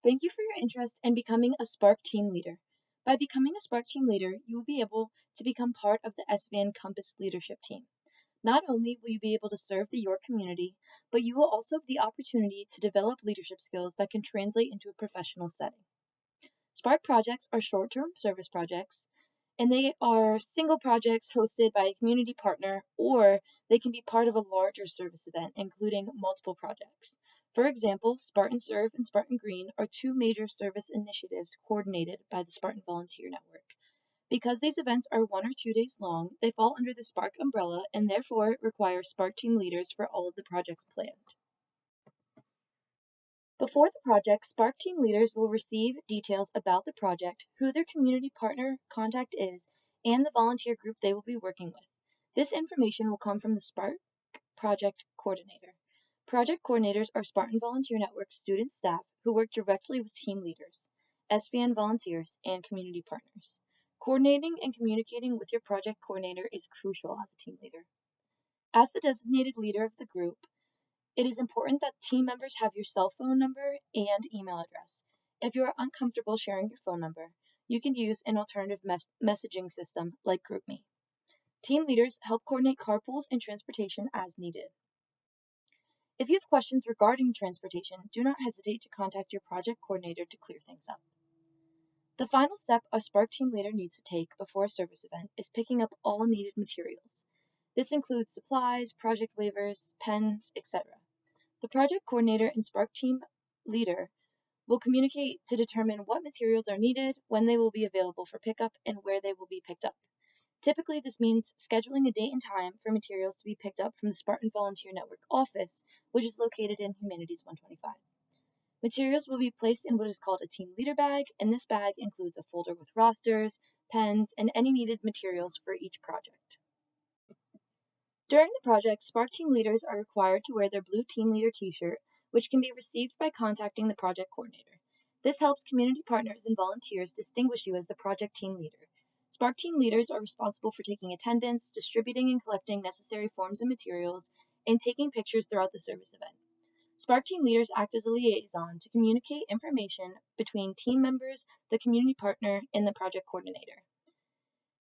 Thank you for your interest in becoming a Spark team leader. By becoming a Spark team leader, you will be able to become part of the SVN Compass leadership team. Not only will you be able to serve the York community, but you will also have the opportunity to develop leadership skills that can translate into a professional setting. Spark projects are short-term service projects, and they are single projects hosted by a community partner, or they can be part of a larger service event, including multiple projects. For example, Spartan Serve and Spartan Green are two major service initiatives coordinated by the Spartan Volunteer Network. Because these events are 1 or 2 days long, they fall under the Spark umbrella and therefore require Spark team leaders for all of the projects planned. Before the project, Spark team leaders will receive details about the project, who their community partner contact is, and the volunteer group they will be working with. This information will come from the Spark project coordinator. Project coordinators are Spartan Volunteer Network student staff who work directly with team leaders, SVN volunteers, and community partners. Coordinating and communicating with your project coordinator is crucial as a team leader. As the designated leader of the group, it is important that team members have your cell phone number and email address. If you are uncomfortable sharing your phone number, you can use an alternative messaging system like GroupMe. Team leaders help coordinate carpools and transportation as needed. If you have questions regarding transportation, do not hesitate to contact your project coordinator to clear things up. The final step a Spark team leader needs to take before a service event is picking up all needed materials. This includes supplies, project waivers, pens, etc. The project coordinator and Spark team leader will communicate to determine what materials are needed, when they will be available for pickup, and where they will be picked up. Typically, this means scheduling a date and time for materials to be picked up from the Spartan Volunteer Network office, which is located in Humanities 125. Materials will be placed in what is called a team leader bag, and this bag includes a folder with rosters, pens, and any needed materials for each project. During the project, Spark team leaders are required to wear their blue team leader t-shirt, which can be received by contacting the project coordinator. This helps community partners and volunteers distinguish you as the project team leader. Spark team leaders are responsible for taking attendance, distributing and collecting necessary forms and materials, and taking pictures throughout the service event. Spark team leaders act as a liaison to communicate information between team members, the community partner, and the project coordinator.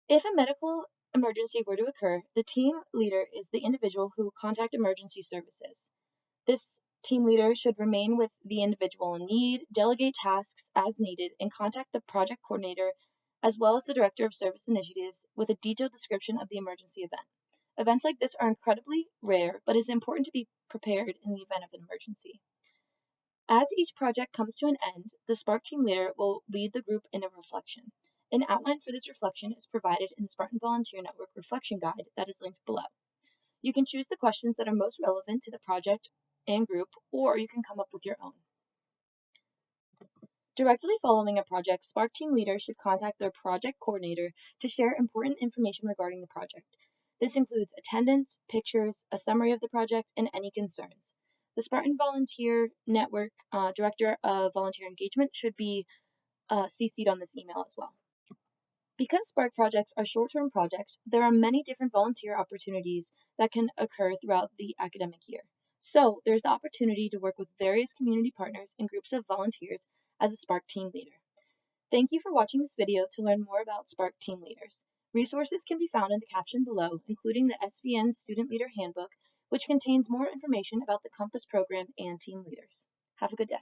If a medical emergency were to occur, the team leader is the individual who will contact emergency services. This team leader should remain with the individual in need, delegate tasks as needed, and contact the project coordinator as well as the director of service initiatives with a detailed description of the emergency event. Events like this are incredibly rare, but it is important to be prepared in the event of an emergency. As each project comes to an end, the Spark team leader will lead the group in a reflection. An outline for this reflection is provided in the Spartan Volunteer Network Reflection Guide that is linked below. You can choose the questions that are most relevant to the project and group, or you can come up with your own. Directly following a project, Spark team leaders should contact their project coordinator to share important information regarding the project. This includes attendance, pictures, a summary of the project, and any concerns. The Spartan Volunteer Network Director of Volunteer Engagement should be CC'd on this email as well. Because Spark projects are short-term projects, there are many different volunteer opportunities that can occur throughout the academic year. So there's the opportunity to work with various community partners and groups of volunteers as a Spark team leader. Thank you for watching this video to learn more about Spark team leaders. Resources can be found in the caption below, including the SVN Student Leader Handbook, which contains more information about the Compass program and team leaders. Have a good day.